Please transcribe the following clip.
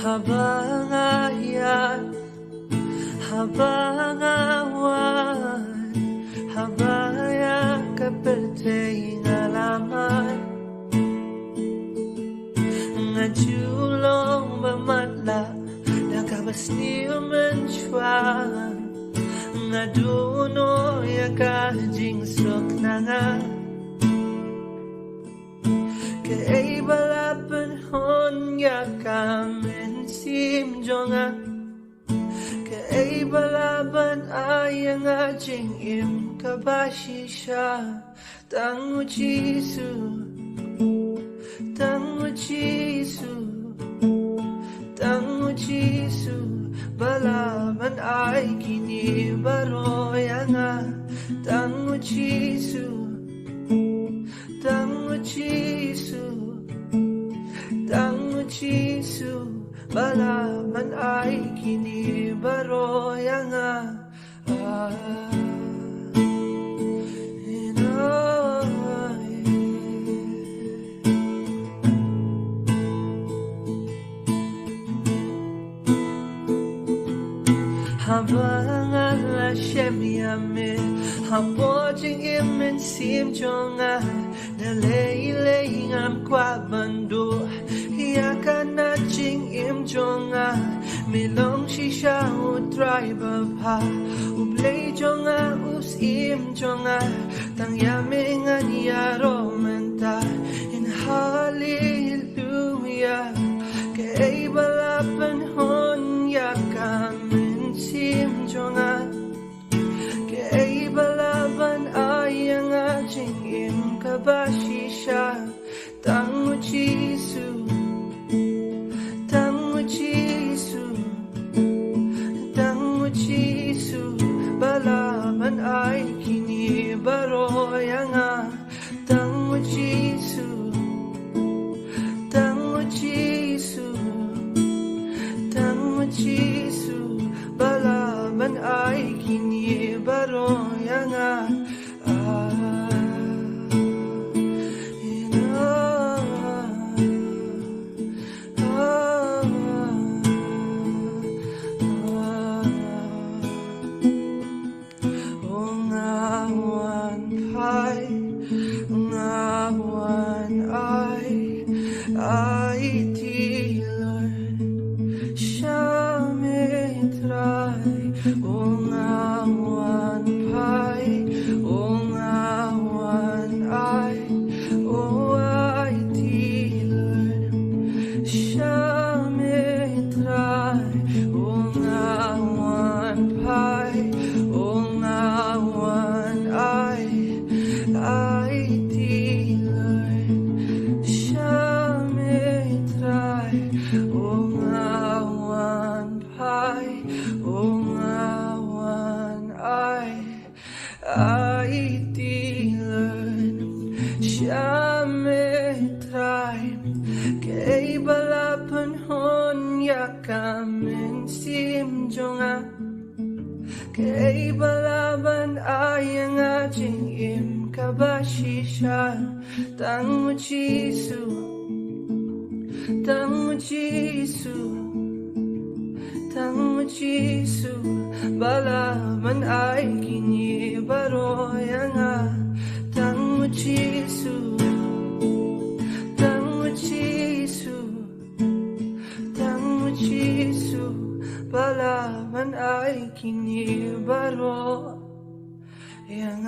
Habang ayan, habang awan, habaya kapatay ngalaman nga julong mamatla nakabasni umansywan nga duno yakajing sok na nga kay balapan hon yakamen simjonga kay balaban ay ang ating imkabashi siya Tango Jisu Tango Jisu Tango Jisu balaban ay kinibaro yang Tango Jisu Tango Jisu Tango Jisu balaman ay kinibaro yang habang Hashem yame habojing imensim jonga nalay ngam kwa bando yakan na ching im jonga milong shisha u driver pa uplay jonga us im jonga tang yame nga niyaro menta in hallelujah kay balapan hon yakamen sim jonga kay balaban ay ang ating imkabashi siya Tango Jisu Tango Jisu Tango Jisu balaban ay kinibaro yang Tango Jisu Tango Jisu Tango Jisu balaban ay kinibaro yang I dealer shamitrai ongawan pai ongawan I dealer shamitrai ongawan pai ongawan I dealer ongawan pai ongawan I dilan shamitray kay balapan hon yakamen simjonga kay balaban ay ang ating imkabashi siya Tango Jisu Tango Jisu Tango Jisu balaman ay kinibaro yang Tango Jisu Tango Jisu Tango Jisu balaman ay kinibaro yang